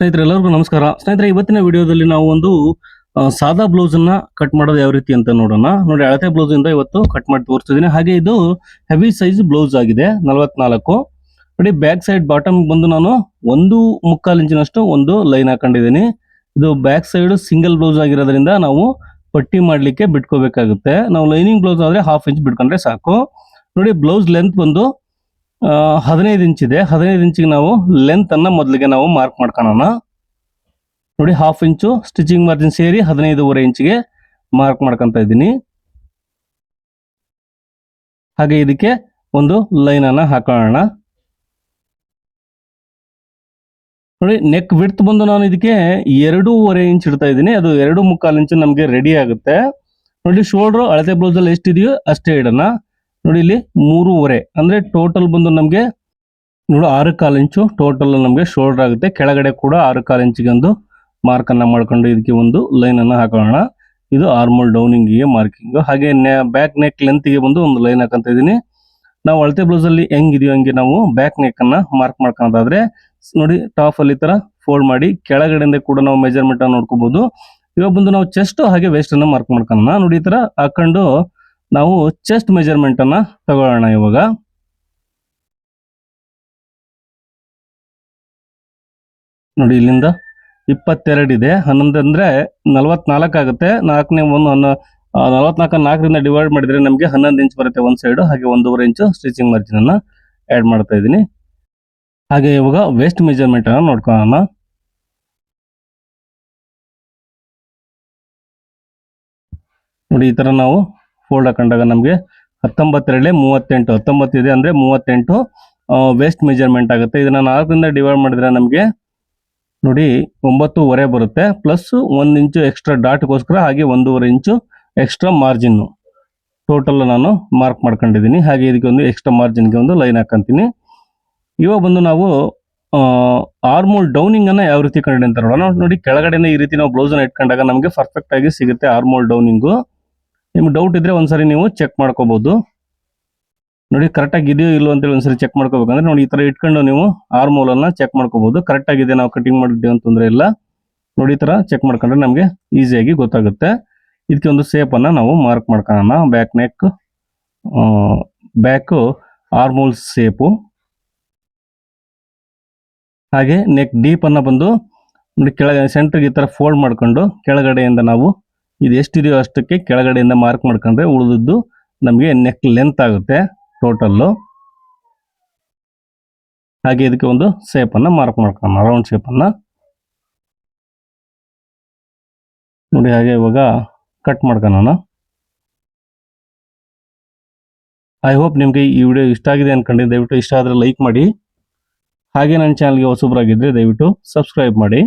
ಸ್ನೇಹಿತರೆ ಎಲ್ಲರಿಗೂ ನಮಸ್ಕಾರ. ಸ್ನೇಹಿತರೆ ಇವತ್ತಿನ ವಿಡಿಯೋದಲ್ಲಿ ನಾವು ಒಂದು ಸಾದಾ ಬ್ಲೌಸ್ ಅನ್ನ ಕಟ್ ಮಾಡೋದು ಯಾವ ರೀತಿ ಅಂತ ನೋಡೋಣ. ನೋಡಿ, ಅಳತೆ ಬ್ಲೌಸ್ ಇಂದ ಇವತ್ತು ಕಟ್ ಮಾಡಿ ತೋರಿಸ್ತಿದ್ದೀನಿ. ಹಾಗೆ ಇದು ಹೆವಿ ಸೈಜ್ ಬ್ಲೌಸ್ ಆಗಿದೆ, 44. ನೋಡಿ, ಬ್ಯಾಕ್ ಸೈಡ್ ಬಾಟಮ್ ಬಂದು ನಾನು 1.25 ಇಂಚಿನಷ್ಟು ಒಂದು ಲೈನ್ ಹಾಕೊಂಡಿದ್ದೀನಿ. ಇದು ಬ್ಯಾಕ್ ಸೈಡ್ ಸಿಂಗಲ್ ಬ್ಲೌಸ್ ಆಗಿರೋದ್ರಿಂದ ನಾವು ಪಟ್ಟಿ ಮಾಡ್ಲಿಕ್ಕೆ ಬಿಟ್ಕೋಬೇಕಾಗುತ್ತೆ. ನಾವು ಲೈನಿಂಗ್ ಬ್ಲೌಸ್ ಆದ್ರೆ 1/2 ಇಂಚ್ ಬಿಟ್ಕೊಂಡ್ರೆ ಸಾಕು. ನೋಡಿ, ಬ್ಲೌಸ್ ಲೆಂತ್ ಬಂದು 15 ಇಂಚ್ ಇದೆ. 15 ಇಂಚಿಗೆ ನಾವು ಲೆಂತ್ ಅನ್ನ ಮೊದಲಿಗೆ ನಾವು ಮಾರ್ಕ್ ಮಾಡ್ಕೊಳ್ಳೋಣ. ನೋಡಿ, 1/2 ಇಂಚು ಸ್ಟಿಚಿಂಗ್ ಮಾರ್ಜಿನ್ ಸೇರಿ 15.5 ಇಂಚಿಗೆ ಮಾರ್ಕ್ ಮಾಡ್ಕೊಂತ ಇದ್ದೀನಿ. ಹಾಗೆ ಇದಕ್ಕೆ ಒಂದು ಲೈನ್ ಅನ್ನ ಹಾಕೋಣ. ನೋಡಿ, ನೆಕ್ ವಿಡ್ತ್ ಬಂದು ನಾನು ಇದಕ್ಕೆ 2.5 ಇಂಚ್ ಇಡ್ತಾ ಇದ್ದೀನಿ. ಅದು 2.25 ಇಂಚ್ ನಮಗೆ ರೆಡಿ ಆಗುತ್ತೆ. ನೋಡಿ, ಶೋಲ್ಡರ್ ಅಳತೆ ಬ್ಲೌಸ್ ಅಲ್ಲಿ ಎಷ್ಟಿದೆಯೋ ಅಷ್ಟೇ ಇಡೋಣ. ನೋಡಿ, ಇಲ್ಲಿ 3.5 ಅಂದ್ರೆ ಟೋಟಲ್ ಬಂದು ನಮಗೆ ನೋಡಿ 6.25 ಇಂಚು ಟೋಟಲ್ ನಮಗೆ ಶೋಲ್ಡರ್ ಆಗುತ್ತೆ. ಕೆಳಗಡೆ ಕೂಡ 6.25 ಇಂಚಿಗೆ ಒಂದು ಮಾರ್ಕ್ ಅನ್ನ ಮಾಡ್ಕೊಂಡು ಇದಕ್ಕೆ ಒಂದು ಲೈನ್ ಅನ್ನ ಹಾಕೋಣ. ಇದು ಆರ್ಮೋಲ್ ಡೌನಿಂಗ್ ಗೆ ಮಾರ್ಕಿಂಗ್. ಹಾಗೆ ಬ್ಯಾಕ್ ನೆಕ್ ಲೆಂತ್ ಗೆ ಬಂದು ಒಂದು ಲೈನ್ ಹಾಕಂತ ಇದೀನಿ. ನಾವು ಅಳತೆ ಬ್ಲೌಸ್ ಅಲ್ಲಿ ಹೆಂಗಿದೆಯೋ ಹಂಗೆ ನಾವು ಬ್ಯಾಕ್ ನೆಕ್ ಅನ್ನ ಮಾರ್ಕ್ ಮಾಡ್ಕೊಳ್ಳೋದಾದ್ರೆ ನೋಡಿ, ಟಾಪ್ ಅಲ್ಲಿ ತರ ಫೋಲ್ಡ್ ಮಾಡಿ ಕೆಳಗಡೆಯಿಂದ ಕೂಡ ನಾವು ಮೆಜರ್ಮೆಂಟ್ ಅನ್ನು ನೋಡ್ಕೋಬಹುದು. ಇವಾಗ ಬಂದು ನಾವು ಚೆಸ್ಟ್ ಹಾಗೆ ವೇಸ್ಟ್ ಅನ್ನ ಮಾರ್ಕ್ ಮಾಡ್ಕೊಳ್ಳೋಣ. ನೋಡಿ, ಈ ತರ ಹಾಕೊಂಡು ನಾವು ಚೆಸ್ಟ್ ಮೆಜರ್ಮೆಂಟ್ ಅನ್ನ ತಗೊಳ್ಳೋಣ. ಇವಾಗ ನೋಡಿ, ಇಲ್ಲಿಂದ 22 ಇದೆ. 11 ಅಂದ್ರೆ 44 ಆಗುತ್ತೆ. 44 ಡಿವೈಡ್ ಮಾಡಿದ್ರೆ ನಮಗೆ 11 ಇಂಚ್ ಬರುತ್ತೆ ಒಂದ್ ಸೈಡ್. ಹಾಗೆ 1.5 ಇಂಚ್ ಸ್ಟಿಚಿಂಗ್ ಮಾರ್ಜಿನ್ ಅನ್ನ ಆಡ್ ಮಾಡ್ತಾ ಇದ್ದೀನಿ. ಹಾಗೆ ಇವಾಗ ವೇಸ್ಟ್ ಮೆಜರ್ಮೆಂಟ್ ಅನ್ನ ನೋಡ್ಕೊಳ್ಳೋಣ. ನೋಡಿ, ಈ ತರ ನಾವು ಫೋಲ್ಡ್ ಹಾಕೊಂಡಾಗ ನಮಗೆ 19 38 19 ಇದೆ ಅಂದ್ರೆ 38 ವೇಸ್ಟ್ ಮೆಜರ್ಮೆಂಟ್ ಆಗುತ್ತೆ. ಇದನ್ನ 4 ಡಿವೈಡ್ ಮಾಡಿದ್ರೆ ನಮಗೆ ನೋಡಿ 9.5 ಬರುತ್ತೆ. ಪ್ಲಸ್ 1 ಇಂಚು ಎಕ್ಸ್ಟ್ರಾ ಡಾಟ್ಗೋಸ್ಕರ ಹಾಗೆ 1.5 ಇಂಚು ಎಕ್ಸ್ಟ್ರಾ ಮಾರ್ಜಿನ್ ಟೋಟಲ್ ನಾನು ಮಾರ್ಕ್ ಮಾಡ್ಕೊಂಡಿದ್ದೀನಿ. ಹಾಗೆ ಇದಕ್ಕೆ ಒಂದು ಎಕ್ಸ್ಟ್ರಾ ಮಾರ್ಜಿನ್ಗೆ ಒಂದು ಲೈನ್ ಹಾಕಂತೀನಿ. ಇವಾಗ ಬಂದು ನಾವು ಆರ್ಮೋಲ್ ಡೌನಿಂಗ್ ಅನ್ನ ಯಾವ ರೀತಿ ಕಂಡು ಅಂತ ನೋಡೋಣ. ನೋಡಿ, ಕೆಳಗಡೆಯಿಂದ ಈ ರೀತಿ ನಾವು ಬ್ಲೌಸ್ ಅನ್ನ ಇಟ್ಕೊಂಡಾಗ ನಮಗೆ ಪರ್ಫೆಕ್ಟ್ ಆಗಿ ಸಿಗುತ್ತೆ ಆರ್ಮೋಲ್ ಡೌನಿಂಗು. ನಿಮ್ಗೆ ಡೌಟ್ ಇದ್ರೆ ಒಂದ್ಸರಿ ನೀವು ಚೆಕ್ ಮಾಡ್ಕೋಬಹುದು. ನೋಡಿ, ಕರೆಕ್ಟ್ ಆಗಿ ಇದೆಯೋ ಇಲ್ಲೋ ಅಂತೇಳಿ ಒಂದ್ಸರಿ ಚೆಕ್ ಮಾಡ್ಕೋಬೇಕಂದ್ರೆ ನೋಡಿ, ಈ ತರ ಇಟ್ಕೊಂಡು ನೀವು ಆರ್ಮೋಲ್ ಅನ್ನ ಚೆಕ್ ಮಾಡ್ಕೋಬಹುದು. ಕರೆಕ್ಟ್ ಆಗಿದೆ, ನಾವು ಕಟಿಂಗ್ ಮಾಡಿದ್ದೀವಿ ಅಂತಂದ್ರೆ ಇಲ್ಲ. ನೋಡಿ, ಈ ತರ ಚೆಕ್ ಮಾಡ್ಕೊಂಡ್ರೆ ನಮಗೆ ಈಸಿಯಾಗಿ ಗೊತ್ತಾಗುತ್ತೆ. ಇದಕ್ಕೆ ಒಂದು ಸೇಪ್ ಅನ್ನ ನಾವು ಮಾರ್ಕ್ ಮಾಡ್ಕೊಳ್ಳೋಣ. Back neck back armhole ಸೇಪು. ಹಾಗೆ ನೆಕ್ ಡೀಪ್ ಅನ್ನ ಬಂದು ನೋಡಿ ಕೆಳಗೆ ಸೆಂಟರ್ಗೆ ಈ ತರ ಫೋಲ್ಡ್ ಮಾಡ್ಕೊಂಡು ಕೆಳಗಡೆಯಿಂದ ನಾವು ಇದು ಎಷ್ಟಿದೆಯೋ ಅಷ್ಟಕ್ಕೆ ಕೆಳಗಡೆಯಿಂದ ಮಾರ್ಕ್ ಮಾಡ್ಕೊಂಡ್ರೆ ಉಳಿದದ್ದು ನಮಗೆ ನೆಕ್ ಲೆಂತ್ ಆಗುತ್ತೆ ಟೋಟಲ್ಲು. ಹಾಗೆ ಇದಕ್ಕೆ ಒಂದು ಶೇಪ್ ಅನ್ನ ಮಾರ್ಕ್ ಮಾಡ್ಕೊಳ್ಳೋಣ, ರೌಂಡ್ ಶೇಪ್ ಅನ್ನ. ನೋಡಿ, ಹಾಗೆ ಇವಾಗ ಕಟ್ ಮಾಡ್ಕೊಳ್ಳೋಣ. ಐ ಹೋಪ್ ನಿಮಗೆ ಈ ವಿಡಿಯೋ ಇಷ್ಟ ಆಗಿದೆ ಅನ್ಕೊಂಡಿದ್ದೀನಿ. ದಯವಿಟ್ಟು ಇಷ್ಟ ಆದ್ರೆ ಲೈಕ್ ಮಾಡಿ. ಹಾಗೆ ನನ್ನ ಚಾನಲ್ಗೆ ಹೊಸಬರಾಗಿದ್ರೆ ದಯವಿಟ್ಟು ಸಬ್ಸ್ಕ್ರೈಬ್ ಮಾಡಿ.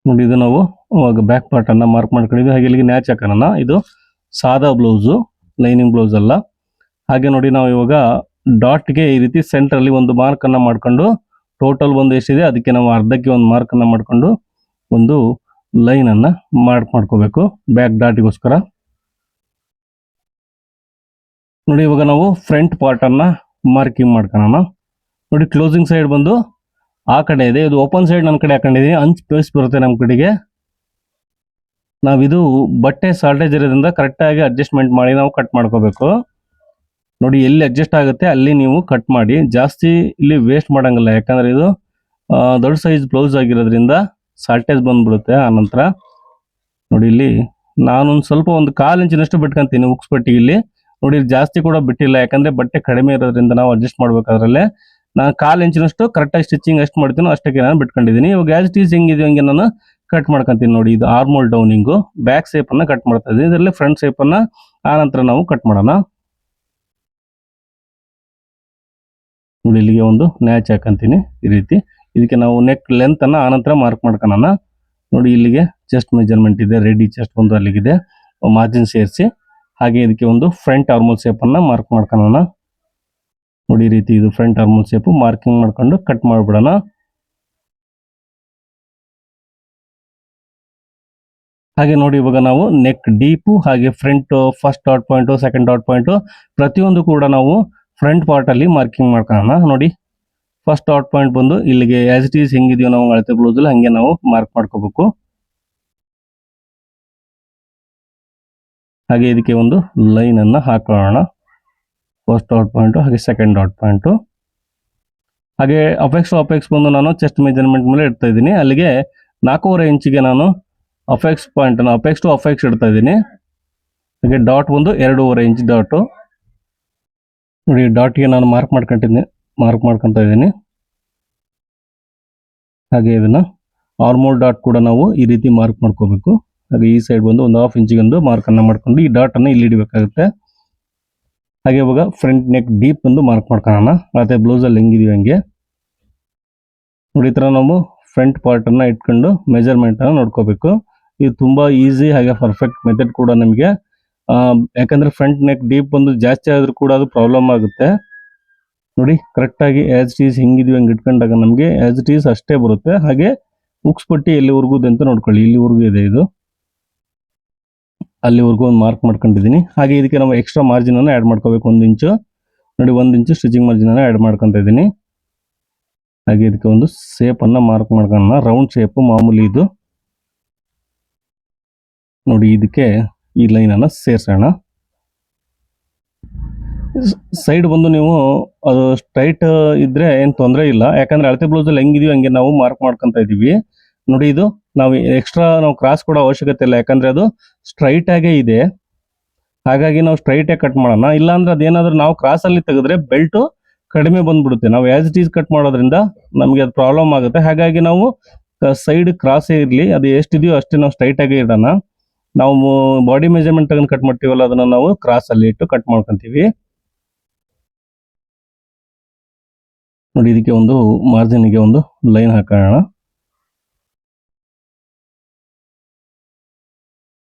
ನೋಡಿ, ಇದು ನಾವು ಇವಾಗ ಬ್ಯಾಕ್ ಪಾರ್ಟ್ ಅನ್ನ ಮಾರ್ಕ್ ಮಾಡ್ಕೊಂಡಿದ್ವಿ. ಹಾಗೆ ಇಲ್ಲಿಗೆ ನ್ಯಾಚ್ ಹಾಕೋಣ. ಇದು ಸಾದಾ ಬ್ಲೌಸು, ಲೈನಿಂಗ್ ಬ್ಲೌಸ್ ಅಲ್ಲ. ಹಾಗೆ ನೋಡಿ, ನಾವು ಇವಾಗ ಡಾಟ್ಗೆ ಈ ರೀತಿ ಸೆಂಟರ್ ಅಲ್ಲಿ ಒಂದು ಮಾರ್ಕ್ ಅನ್ನ ಮಾಡ್ಕೊಂಡು ಟೋಟಲ್ ಒಂದು ಎಷ್ಟಿದೆ ಅದಕ್ಕೆ ನಾವು ಅರ್ಧಕ್ಕೆ ಒಂದು ಮಾರ್ಕ್ ಅನ್ನ ಮಾಡ್ಕೊಂಡು ಒಂದು ಲೈನ್ ಅನ್ನ ಮಾರ್ಕ್ ಮಾಡ್ಕೋಬೇಕು ಬ್ಯಾಕ್ ಡಾಟ್ಗೋಸ್ಕರ. ನೋಡಿ, ಇವಾಗ ನಾವು ಫ್ರಂಟ್ ಪಾರ್ಟ್ ಅನ್ನ ಮಾರ್ಕಿಂಗ್ ಮಾಡ್ಕೊಳ್ಳೋಣ. ನೋಡಿ, ಕ್ಲೋಸಿಂಗ್ ಸೈಡ್ ಬಂದು ಆ ಕಡೆ ಇದೆ, ಇದು ಓಪನ್ ಸೈಡ್ ನನ್ನ ಕಡೆ ಹಾಕೊಂಡಿದೀನಿ. ಅಂಚ್ ಪೇಸ್ ಬರುತ್ತೆ ನಮ್ಮ ಕಡೆಗೆ. ನಾವಿದು ಬಟ್ಟೆ ಶಾರ್ಟೇಜ್ ಇರೋದ್ರಿಂದ ಕರೆಕ್ಟ್ ಆಗಿ ಅಡ್ಜಸ್ಟ್ಮೆಂಟ್ ಮಾಡಿ ನಾವು ಕಟ್ ಮಾಡ್ಕೋಬೇಕು. ನೋಡಿ, ಎಲ್ಲಿ ಅಡ್ಜಸ್ಟ್ ಆಗುತ್ತೆ ಅಲ್ಲಿ ನೀವು ಕಟ್ ಮಾಡಿ. ಜಾಸ್ತಿ ಇಲ್ಲಿ ವೇಸ್ಟ್ ಮಾಡಂಗಿಲ್ಲ, ಯಾಕಂದ್ರೆ ಇದು ದೊಡ್ಡ ಸೈಜ್ ಬ್ಲೌಸ್ ಆಗಿರೋದ್ರಿಂದ ಶಾರ್ಟೇಜ್ ಬಂದ್ಬಿಡುತ್ತೆ. ಆನಂತರ ನೋಡಿ, ಇಲ್ಲಿ ನಾನೊಂದು ಸ್ವಲ್ಪ ಒಂದು 1/4 ಇಂಚಿನಷ್ಟು ಬಿಟ್ಕೊಂತೀನಿ ಉಕ್ಸ್ ಪಟ್ಟಿಗೆ. ಇಲ್ಲಿ ನೋಡಿ, ಜಾಸ್ತಿ ಕೂಡ ಬಿಟ್ಟಿಲ್ಲ, ಯಾಕಂದ್ರೆ ಬಟ್ಟೆ ಕಡಿಮೆ ಇರೋದ್ರಿಂದ ನಾವು ಅಡ್ಜಸ್ಟ್ ಮಾಡ್ಬೇಕಾದ್ರಲ್ಲೇ ನಾನು 1/4 ಇಂಚಿನಷ್ಟು ಕರೆಕ್ಟಾಗಿ ಸ್ಟಿಚಿಂಗ್ ಎಷ್ಟು ಮಾಡ್ತೀನೋ ಅಷ್ಟಕ್ಕೆ ನಾನು ಬಿಟ್ಕೊಂಡಿದ್ದೀನಿ. ಇವಾಗ ಆಸ್ ಇಟ್ ಈಸ್ ಹೆಂಗಿದೆ ಹಂಗೆ ನಾನು ಕಟ್ ಮಾಡ್ಕೊಂತೀನಿ. ನೋಡಿ, ಇದು ಆರ್ಮೋಲ್ ಡೌನಿಂಗು ಬ್ಯಾಕ್ ಶೇಪ್ ಅನ್ನ ಕಟ್ ಮಾಡ್ತಾ ಇದ್ದೀನಿ. ಇದರಲ್ಲಿ ಫ್ರಂಟ್ ಶೇಪ್ ಅನ್ನ ಆನಂತರ ನಾವು ಕಟ್ ಮಾಡೋಣ. ನೋಡಿ, ಇಲ್ಲಿಗೆ ಒಂದು ನ್ಯಾಚ್ ಹಾಕಂತೀನಿ ಈ ರೀತಿ. ಇದಕ್ಕೆ ನಾವು ನೆಕ್ ಲೆಂತ್ ಅನ್ನ ಆನಂತರ ಮಾರ್ಕ್ ಮಾಡ್ಕೊಳ್ಳೋಣ. ನೋಡಿ, ಇಲ್ಲಿಗೆ ಚೆಸ್ಟ್ ಮೆಜರ್ಮೆಂಟ್ ಇದೆ, ರೆಡಿ ಚೆಸ್ಟ್ ಒಂದು ಅಲ್ಲಿಗಿದೆ, ಮಾರ್ಜಿನ್ ಸೇರಿಸಿ. ಹಾಗೆ ಇದಕ್ಕೆ ಒಂದು ಫ್ರಂಟ್ ಆರ್ಮೋಲ್ ಶೇಪ್ ಅನ್ನ ಮಾರ್ಕ್ ಮಾಡ್ಕೊಳ್ಳೋಣ. ನೋಡಿ, ಈ ರೀತಿ ಇದು ಫ್ರಂಟ್ ಆರ್ಮೋಲ್ ಶೇಪ್ ಮಾರ್ಕಿಂಗ್ ಮಾಡ್ಕೊಂಡು ಕಟ್ ಮಾಡ್ಬಿಡೋಣ. ಹಾಗೆ ನೋಡಿ ಇವಾಗ ನಾವು ನೆಕ್ ಡೀಪು ಹಾಗೆ front first dot point second dot point ಪ್ರತಿಯೊಂದು ಕೂಡ ನಾವು ಫ್ರಂಟ್ ಪಾರ್ಟ್ ಅಲ್ಲಿ ಮಾರ್ಕಿಂಗ್ ಮಾಡ್ಕೊಳ್ಳೋಣ. ನೋಡಿ ಫಸ್ಟ್ ಡಾಟ್ ಪಾಯಿಂಟ್ ಬಂದು ಇಲ್ಲಿಗೆ ಆಸ್ ಇಟ್ ಈಸ್ ಹೆಂಗಿದೆಯೋ ನಾವು ಅಳತೆ ಬ್ಲೌಸ್ ಅಲ್ಲಿ ಹಂಗೆ ನಾವು ಮಾರ್ಕ್ ಮಾಡ್ಕೋಬೇಕು. ಹಾಗೆ ಇದಕ್ಕೆ ಒಂದು ಲೈನ್ ಅನ್ನ ಹಾಕೊಳ್ಳೋಣ. ಫಸ್ಟ್ ಡಾಟ್ ಪಾಯಿಂಟು ಹಾಗೆ ಸೆಕೆಂಡ್ ಡಾಟ್ ಪಾಯಿಂಟು. ಹಾಗೆ ಅಪೆಕ್ಸ್ ಬಂದು ನಾನು ಚೆಸ್ಟ್ ಮೆಜರ್ಮೆಂಟ್ ಮೇಲೆ ಇಡ್ತಾ ಇದ್ದೀನಿ. ಅಲ್ಲಿಗೆ 4.5 ಇಂಚಿಗೆ ನಾನು apex point apex to apex ಇಡ್ತಾ ಇದ್ದೀನಿ. ಹಾಗೆ ಡಾಟ್ ಬಂದು 2.5 ಇಂಚ್ ಡಾಟು. ನೋಡಿ ಡಾಟ್ಗೆ ನಾನು ಮಾರ್ಕ್ ಮಾಡ್ಕೊಂತ ಇದ್ದೀನಿ. ಹಾಗೆ ಇದನ್ನ ಆರ್ಮೋಲ್ ಡಾಟ್ ಕೂಡ ನಾವು ಈ ರೀತಿ ಮಾರ್ಕ್ ಮಾಡ್ಕೋಬೇಕು. ಹಾಗೆ ಈ ಸೈಡ್ ಬಂದು ಒಂದು 1/2 ಇಂಚಿಗೆ ಒಂದು ಮಾರ್ಕ್ ಅನ್ನ ಮಾಡ್ಕೊಂಡು ಈ ಡಾಟ್ ಅನ್ನ ಇಲ್ಲಿ ಇಡಬೇಕಾಗುತ್ತೆ. ಹಾಗೆ ಇವಾಗ ಫ್ರಂಟ್ ನೆಕ್ ಡೀಪ್ ಒಂದು ಮಾರ್ಕ್ ಮಾಡ್ಕೊಳ್ಳೋಣ. ಅಳತೆ ಬ್ಲೌಸ್ ಅಲ್ಲಿ ಹೆಂಗಿದೀವಿ ಹಂಗೆ ನೋಡಿ ಈ ತರ ನಾವು ಫ್ರಂಟ್ ಪಾರ್ಟ್ ಅನ್ನ ಇಟ್ಕೊಂಡು ಮೆಜರ್ಮೆಂಟ್ ಅನ್ನ ನೋಡ್ಕೋಬೇಕು. ಇದು ತುಂಬಾ ಈಸಿ ಹಾಗೆ ಪರ್ಫೆಕ್ಟ್ ಮೆಥಡ್ ಕೂಡ ನಮಗೆ. ಯಾಕಂದ್ರೆ ಫ್ರಂಟ್ ನೆಕ್ ಡೀಪ್ ಒಂದು ಜಾಸ್ತಿ ಆದ್ರೂ ಕೂಡ ಅದು ಪ್ರಾಬ್ಲಮ್ ಆಗುತ್ತೆ. ನೋಡಿ ಕರೆಕ್ಟ್ ಆಗಿ ಆಸ್ ಇಟ್ ಈಸ್ ಹಿಂಗಿದೀವಿ ಹಂಗೆ ಇಟ್ಕೊಂಡಾಗ ನಮಗೆ ಆಸ್ ಇಟ್ ಈಸ್ ಅಷ್ಟೇ ಬರುತ್ತೆ. ಹಾಗೆ ಉಕ್ಸ್ ಪಟ್ಟಿ ಎಲ್ಲಿವರೆಗೂ ಅಂತ ನೋಡ್ಕೊಳ್ಳಿ. ಇಲ್ಲಿವರೆಗೂ ಇದೆ ಇದು, ಅಲ್ಲಿವರೆಗೂ ಒಂದು ಮಾರ್ಕ್ ಮಾಡ್ಕೊಂಡಿದ್ದೀನಿ. ಹಾಗೆ ಇದಕ್ಕೆ ನಾವು ಎಕ್ಸ್ಟ್ರಾ ಮಾರ್ಜಿನ್ ಅನ್ನು ಆ್ಯಡ್ ಮಾಡ್ಕೋಬೇಕು 1 ಇಂಚು. ನೋಡಿ 1 ಇಂಚು ಸ್ಟಿಚಿಂಗ್ ಮಾರ್ಜಿನ್ ಅನ್ನು ಆ್ಯಡ್ ಮಾಡ್ಕೊತಾ ಇದ್ದೀನಿ. ಹಾಗೆ ಇದಕ್ಕೆ ಒಂದು ಶೇಪ್ ಅನ್ನ ಮಾರ್ಕ್ ಮಾಡ್ಕೊಳ್ಳೋಣ. ರೌಂಡ್ ಶೇಪ್ ಮಾಮೂಲಿ ಇದು. ನೋಡಿ ಇದಕ್ಕೆ ಈ ಲೈನ್ ಅನ್ನ ಸೇರ್ಸೋಣ. ಸೈಡ್ ಬಂದು ನೀವು ಅದು ಸ್ಟ್ರೈಟ್ ಇದ್ರೆ ಏನ್ ತೊಂದರೆ ಇಲ್ಲ, ಯಾಕಂದ್ರೆ ಅಳತೆ ಬ್ಲೌಸ್ ಅಲ್ಲಿ ಹೆಂಗಿದೀವಿ ಹಂಗೆ ನಾವು ಮಾರ್ಕ್ ಮಾಡ್ಕೊಂತ ಇದೀವಿ. ನೋಡಿ ಇದು ನಾವು ಎಕ್ಸ್ಟ್ರಾ ನಾವು ಕ್ರಾಸ್ ಕೊಡೋ ಅವಶ್ಯಕತೆ ಇಲ್ಲ, ಯಾಕಂದ್ರೆ ಅದು ಸ್ಟ್ರೈಟ್ ಆಗೇ ಇದೆ. ಹಾಗಾಗಿ ನಾವು ಸ್ಟ್ರೈಟೇ ಕಟ್ ಮಾಡೋಣ. ಇಲ್ಲಾಂದ್ರೆ ಅದೇನಾದ್ರೂ ನಾವು ಕ್ರಾಸ್ ಅಲ್ಲಿ ತೆಗೆದ್ರೆ ಬೆಲ್ಟ್ ಕಡಿಮೆ ಬಂದ್ಬಿಡುತ್ತೆ. ನಾವು ಆಸ್ ಇಟ್ ಈಸ್ ಕಟ್ ಮಾಡೋದ್ರಿಂದ ನಮಗೆ ಅದು ಪ್ರಾಬ್ಲಮ್ ಆಗುತ್ತೆ. ಹಾಗಾಗಿ ನಾವು ಸೈಡ್ ಕ್ರಾಸ್ ಇರಲಿ, ಅದು ಎಷ್ಟಿದೆಯೋ ಅಷ್ಟೇ ನಾವು ಸ್ಟ್ರೈಟ್ ಆಗೇ ಇಡೋಣ. ನಾವು ಬಾಡಿ ಮೆಜರ್ಮೆಂಟ್ ತಗೊಂಡು ಕಟ್ ಮಾಡ್ತೀವಲ್ಲ ಅದನ್ನ ನಾವು ಕ್ರಾಸ್ ಅಲ್ಲಿ ಇಟ್ಟು ಕಟ್ ಮಾಡ್ಕೊಂತೀವಿ. ನೋಡಿ ಇದಕ್ಕೆ ಒಂದು ಮಾರ್ಜಿನ್ಗೆ ಒಂದು ಲೈನ್ ಹಾಕೋಣ.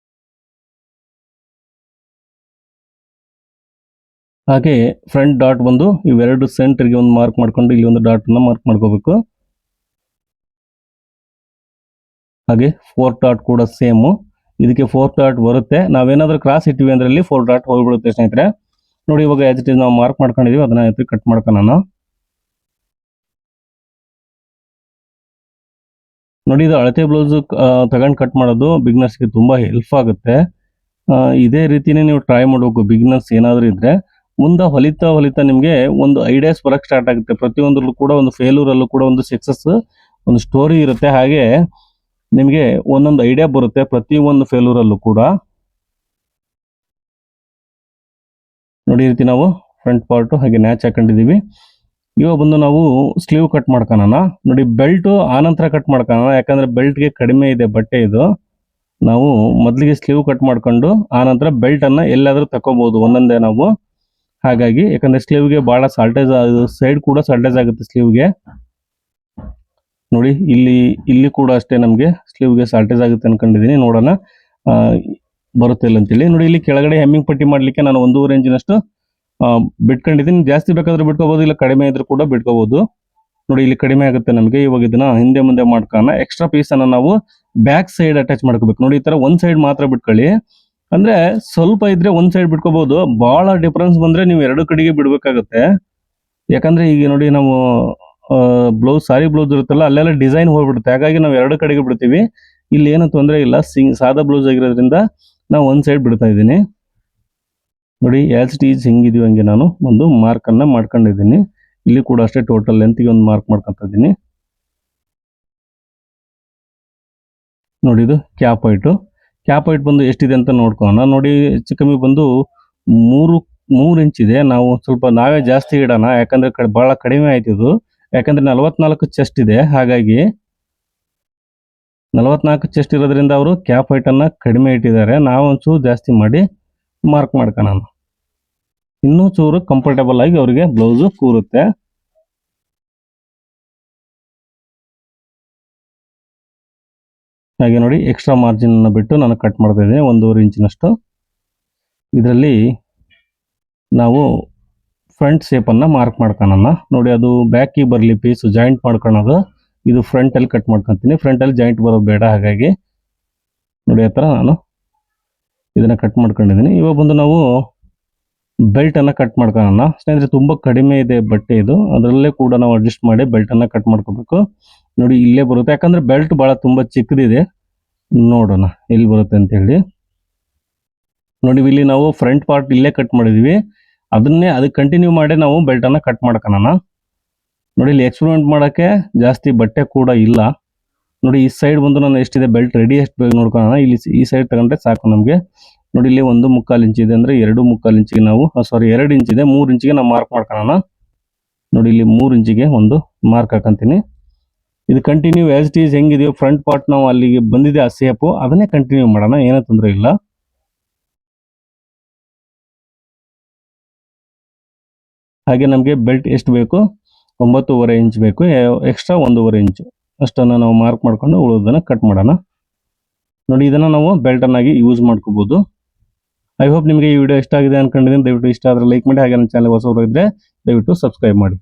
ಹಾಗೆ ಫ್ರಂಟ್ ಡಾಟ್ ಬಂದು ಇವೆರಡು ಸೆಂಟರ್ಗೆ ಒಂದು ಮಾರ್ಕ್ ಮಾಡ್ಕೊಂಡು ಇಲ್ಲಿ ಒಂದು ಡಾಟ್ ಅನ್ನ ಮಾರ್ಕ್ ಮಾಡ್ಕೋಬೇಕು. ಹಾಗೆ 4 ಡಾಟ್ ಕೂಡ ಸೇಮು, ಇದಕ್ಕೆ 4 ಡಾಟ್ ಬರುತ್ತೆ. ನಾವೇನಾದ್ರೂ ಕ್ರಾಸ್ ಇಟ್ಟಿವಿ ಅಂದ್ರೆ ಅಲ್ಲಿ 4 ಡಾಟ್ ಹೋಗ್ಬಿಡುತ್ತೆ ಸ್ನೇಹಿತರೆ. ನೋಡಿ ಇವಾಗ ಆಸ್ ಇಟ್ ಈಸ್ ನಾವು ಮಾರ್ಕ್ ಮಾಡ್ಕೊಂಡಿದೀವಿ, ಅದನ್ನ ಕಟ್ ಮಾಡ್ಕೊಳ್ಳೋಣ. ನೋಡಿ ಇದು ಅಳತೆ ಬ್ಲೌಸ್ ತಗೊಂಡು ಕಟ್ ಮಾಡೋದು ಬಿಗ್ನರ್ಸ್ಗೆ ತುಂಬಾ ಹೆಲ್ಪ್ ಆಗುತ್ತೆ. ಇದೇ ರೀತಿನೇ ನೀವು ಟ್ರೈ ಮಾಡಬೇಕು. ಬಿಗ್ನರ್ಸ್ ಏನಾದ್ರೂ ಇದ್ರೆ ಮುಂದೆ ಹೊಲಿತಾ ನಿಮಗೆ ಒಂದು ಐಡಿಯಾಸ್ ಬರಕ್ ಸ್ಟಾರ್ಟ್ ಆಗುತ್ತೆ. ಪ್ರತಿಯೊಂದರಲ್ಲೂ ಕೂಡ ಒಂದು ಫೇಲ್ಯೂರ್ ಅಲ್ಲೂ ಕೂಡ ಒಂದು ಸಕ್ಸಸ್, ಒಂದು ಸ್ಟೋರಿ ಇರುತ್ತೆ. ಹಾಗೆ ನಿಮಗೆ ಒಂದೊಂದು ಐಡಿಯಾ ಬರುತ್ತೆ ಪ್ರತಿ ಒಂದು ಫೇಲ್ಯೂರ್ ಅಲ್ಲೂ ಕೂಡ. ನೋಡಿ ಈ ರೀತಿ ನಾವು ಫ್ರಂಟ್ ಪಾರ್ಟ್ ಹಾಗೆ ನ್ಯಾಚ್ ಹಾಕೊಂಡಿದೀವಿ. ಇವಾಗ ಬಂದು ನಾವು ಸ್ಲೀವ್ ಕಟ್ ಮಾಡ್ಕೊಳ್ಳೋಣ. ನೋಡಿ ಬೆಲ್ಟ್ ಆನಂತರ ಕಟ್ ಮಾಡ್ಕೊಳ್ಳೋಣ, ಯಾಕಂದ್ರೆ ಬೆಲ್ಟ್ಗೆ ಕಡಿಮೆ ಇದೆ ಬಟ್ಟೆ ಇದು. ನಾವು ಮೊದಲಿಗೆ ಸ್ಲೀವ್ ಕಟ್ ಮಾಡ್ಕೊಂಡು ಆನಂತರ ಬೆಲ್ಟ್ ಅನ್ನ ಎಲ್ಲಾದ್ರೂ ತಕೋಬಹುದು ಒಂದೊಂದೇ ನಾವು. ಹಾಗಾಗಿ ಯಾಕಂದ್ರೆ ಸ್ಲೀವ್ಗೆ ಬಹಳ ಸಾಲ್ಟೇಜ್, ಸೈಡ್ ಕೂಡ ಸಾಲ್ಟೇಜ್ ಆಗುತ್ತೆ ಸ್ಲೀವ್ಗೆ. ನೋಡಿ ಇಲ್ಲಿ ಕೂಡ ಅಷ್ಟೇ ನಮಗೆ ಸ್ಲೀವ್ಗೆ ಸಾಲ್ಟೇಜ್ ಆಗುತ್ತೆ ಅನ್ಕೊಂಡಿದೀನಿ. ನೋಡೋಣ ಬರುತ್ತೆ ಇಲ್ಲ ಅಂತೇಳಿ. ನೋಡಿ ಇಲ್ಲಿ ಕೆಳಗಡೆ ಹೆಮ್ಮಿಂಗ್ ಪಟ್ಟಿ ಮಾಡ್ಲಿಕ್ಕೆ ನಾನು 1.5 ಇಂಚಿನಷ್ಟು ಬಿಟ್ಕೊಂಡಿದ್ದೀನಿ. ಜಾಸ್ತಿ ಬೇಕಾದ್ರೆ ಬಿಟ್ಕೋಬಹುದು, ಇಲ್ಲ ಕಡಿಮೆ ಇದ್ರೂ ಕೂಡ ಬಿಟ್ಕೋಬಹುದು. ನೋಡಿ ಇಲ್ಲಿ ಕಡಿಮೆ ಆಗುತ್ತೆ ನಮಗೆ. ಇವಾಗ ಇದನ್ನ ಹಿಂದೆ ಮುಂದೆ ಮಾಡ್ಕೋಣ. ಎಕ್ಸ್ಟ್ರಾ ಪೀಸ್ ಅನ್ನ ನಾವು ಬ್ಯಾಕ್ ಸೈಡ್ ಅಟ್ಯಾಚ್ ಮಾಡ್ಕೋಬೇಕು. ನೋಡಿ ಈ ತರ ಒಂದ್ ಸೈಡ್ ಮಾತ್ರ ಬಿಟ್ಕೊಳ್ಳಿ. ಅಂದ್ರೆ ಸ್ವಲ್ಪ ಇದ್ರೆ ಒಂದ್ ಸೈಡ್ ಬಿಟ್ಕೋಬಹುದು, ಬಹಳ ಡಿಫರೆನ್ಸ್ ಬಂದ್ರೆ ನೀವು ಎರಡು ಕಡೆಗೆ ಬಿಡ್ಬೇಕಾಗತ್ತೆ. ಯಾಕಂದ್ರೆ ಈಗ ನೋಡಿ ನಾವು ಸಾರಿ ಬ್ಲೌಸ್ ಇರುತ್ತಲ್ಲ, ಅಲ್ಲೆಲ್ಲ ಡಿಸೈನ್ ಹೋಗ್ಬಿಡುತ್ತೆ. ಹಾಗಾಗಿ ನಾವು ಎರಡು ಕಡೆಗೆ ಬಿಡ್ತೀವಿ. ಇಲ್ಲಿ ಏನು ತೊಂದರೆ ಇಲ್ಲ, ಸಾದಾ ಬ್ಲೌಸ್ ಆಗಿರೋದ್ರಿಂದ ನಾವು ಒಂದ್ ಸೈಡ್ ಬಿಡ್ತಾ ಇದ್ದೀನಿ. ನೋಡಿ ಆಸ್ ಇಟ್ ಈಸ್ ಹಿಂಗಿದೀವಿ ಹಂಗೆ ನಾನು ಒಂದು ಮಾರ್ಕ್ ಅನ್ನ ಮಾಡ್ಕೊಂಡಿದ್ದೀನಿ. ಇಲ್ಲಿ ಕೂಡ ಅಷ್ಟೇ ಟೋಟಲ್ ಲೆಂತ್ಗೆ ಒಂದು ಮಾರ್ಕ್ ಮಾಡ್ಕೊಂತ ಇದ್ದೀನಿ. ನೋಡಿ ಇದು ಕ್ಯಾಪ್ ಹೈಟ್ ಬಂದು ಎಷ್ಟಿದೆ ಅಂತ ನೋಡ್ಕೊಳ್ಳೋಣ. ನೋಡಿ ಹೆಚ್ಚು ಕಮ್ಮಿ ಬಂದು 3 ಇಂಚ್ ಇದೆ. ನಾವು ಸ್ವಲ್ಪ ನಾವೇ ಜಾಸ್ತಿ ಇಡೋಣ, ಯಾಕಂದ್ರೆ ಬಹಳ ಕಡಿಮೆ ಆಯ್ತು ಇದು. ಯಾಕಂದ್ರೆ 44 ಚೆಸ್ಟ್ ಇದೆ. ಹಾಗಾಗಿ 44 ಚೆಸ್ಟ್ ಇರೋದ್ರಿಂದ ಅವರು ಕ್ಯಾಪ್ ಹೈಟ್ ಅನ್ನ ಕಡಿಮೆ ಇಟ್ಟಿದ್ದಾರೆ. ನಾವು ಒಂಚೂರು ಜಾಸ್ತಿ ಮಾಡಿ ಮಾರ್ಕ್ ಮಾಡ್ಕೊಳ್ಳೋಣ. ಇನ್ನೂ ಚೂರು ಕಂಫರ್ಟೇಬಲ್ ಆಗಿ ಅವರಿಗೆ ಬ್ಲೌಸ್ ಕೂರುತ್ತೆ. ಹಾಗೆ ನೋಡಿ ಎಕ್ಸ್ಟ್ರಾ ಮಾರ್ಜಿನ್ ಅನ್ನು ಬಿಟ್ಟು ನಾನು ಕಟ್ ಮಾಡ್ತಾ ಇದ್ದೀನಿ 1.5 ಇಂಚಿನಷ್ಟು. ಇದರಲ್ಲಿ ನಾವು ಫ್ರಂಟ್ ಶೇಪ್ ಅನ್ನ ಮಾರ್ಕ್ ಮಾಡ್ಕೊಳ್ಳೋಣ. ನೋಡಿ ಅದು ಬ್ಯಾಕಿ ಬರಲಿ ಪೀಸ್ ಜಾಯಿಂಟ್ ಮಾಡ್ಕೊಳ್ಳೋದು. ಇದು ಫ್ರಂಟ್ ಅಲ್ಲಿ ಕಟ್ ಮಾಡ್ಕೊಂತೀನಿ. ಫ್ರಂಟ್ ಅಲ್ಲಿ ಜಾಯಿಂಟ್ ಬರೋದು ಬೇಡ. ಹಾಗಾಗಿ ನೋಡಿ ಆ ಥರ ನಾನು ಇದನ್ನ ಕಟ್ ಮಾಡ್ಕೊಂಡಿದ್ದೀನಿ. ಇವಾಗ ಬಂದು ನಾವು ಬೆಲ್ಟನ್ನು ಕಟ್ ಮಾಡ್ಕೊಳ್ಳೋಣ. ಸ್ನೇಹಿತರೆ ತುಂಬ ಕಡಿಮೆ ಇದೆ ಬಟ್ಟೆ ಇದು, ಅದರಲ್ಲೇ ಕೂಡ ನಾವು ಅಡ್ಜಸ್ಟ್ ಮಾಡಿ ಬೆಲ್ಟನ್ನು ಕಟ್ ಮಾಡ್ಕೋಬೇಕು. ನೋಡಿ ಇಲ್ಲೇ ಬರುತ್ತೆ, ಯಾಕಂದ್ರೆ ಬೆಲ್ಟ್ ಭಾಳ ತುಂಬ ಚಿಕ್ಕದಿದೆ. ನೋಡೋಣ ಎಲ್ಲಿ ಬರುತ್ತೆ ಅಂತ ಹೇಳಿ. ನೋಡಿ ಇಲ್ಲಿ ನಾವು ಫ್ರಂಟ್ ಪಾರ್ಟ್ ಇಲ್ಲೇ ಕಟ್ ಮಾಡಿದ್ವಿ, ಅದಕ್ಕೆ ಕಂಟಿನ್ಯೂ ಮಾಡಿ ನಾವು ಬೆಲ್ಟನ್ನು ಕಟ್ ಮಾಡ್ಕೊಳ್ಳೋಣ. ನೋಡಿ ಇಲ್ಲಿ ಎಕ್ಸ್ಪೆರಿಮೆಂಟ್ ಮಾಡೋಕ್ಕೆ ಜಾಸ್ತಿ ಬಟ್ಟೆ ಕೂಡ ಇಲ್ಲ. ನೋಡಿ ಈ ಸೈಡ್ ಬಂದು ನಾನು ಎಷ್ಟಿದೆ ಬೆಲ್ಟ್ ರೆಡಿ ಎಷ್ಟು ಬೇಕು ನೋಡ್ಕೊಳ್ಳೋಣ. ಇಲ್ಲಿ ಈ ಸೈಡ್ ತಗೊಂಡ್ರೆ ಸಾಕು ನಮಗೆ. ನೋಡಿ ಇಲ್ಲಿ 1.25 ಇಂಚ್ ಇದೆ ಅಂದರೆ 2.25 ಇಂಚಿಗೆ ನಾವು 2 ಇಂಚ್ ಇದೆ, 3 ಇಂಚಿಗೆ ನಾವು ಮಾರ್ಕ್ ಮಾಡ್ಕೊಳ್ಳೋಣ. ನೋಡಿ ಇಲ್ಲಿ 3 ಇಂಚಿಗೆ ಒಂದು ಮಾರ್ಕ್ ಹಾಕೊಂತೀನಿ. ಇದು ಕಂಟಿನ್ಯೂ ಆಸ್ ಇಟ್ ಈಸ್ ಹೆಂಗಿದೆಯೋ ಫ್ರಂಟ್ ಪಾರ್ಟ್ ನಾವು ಅಲ್ಲಿಗೆ ಬಂದಿದೆ ಆ ಸೇಪು, ಅದನ್ನೇ ಕಂಟಿನ್ಯೂ ಮಾಡೋಣ, ಏನೂ ತೊಂದರೆ ಇಲ್ಲ. ಹಾಗೆ ನಮಗೆ ಬೆಲ್ಟ್ ಎಷ್ಟು ಬೇಕು, 9.25 ಇಂಚ್ ಬೇಕು, ಎಕ್ಸ್ಟ್ರಾ 1.25 ಇಂಚು ಅಷ್ಟನ್ನು ನಾವು ಮಾರ್ಕ್ ಮಾಡ್ಕೊಂಡು ಉಳಿದನ್ನು ಕಟ್ ಮಾಡೋಣ. ನೋಡಿ ಇದನ್ನು ನಾವು ಬೆಲ್ಟನ್ನಾಗಿ ಯೂಸ್ ಮಾಡ್ಕೋಬೋದು. ಐ ಹೋಪ್ ನಿಮಗೆ ಈ ವಿಡಿಯೋ ಇಷ್ಟ ಆಗಿದೆ ಅನ್ಕೊಂಡಿದ್ದೀನಿ. ದಯವಿಟ್ಟು ಇಷ್ಟ ಆದರೆ ಲೈಕ್ ಮಾಡಿ, ಹಾಗೆ ನನ್ನ ಚಾನಲ್ ಹೊಸಬರಾಗಿದ್ದರೆ ದಯವಿಟ್ಟು ಸಬ್ಸ್ಕ್ರೈಬ್ ಮಾಡಿ.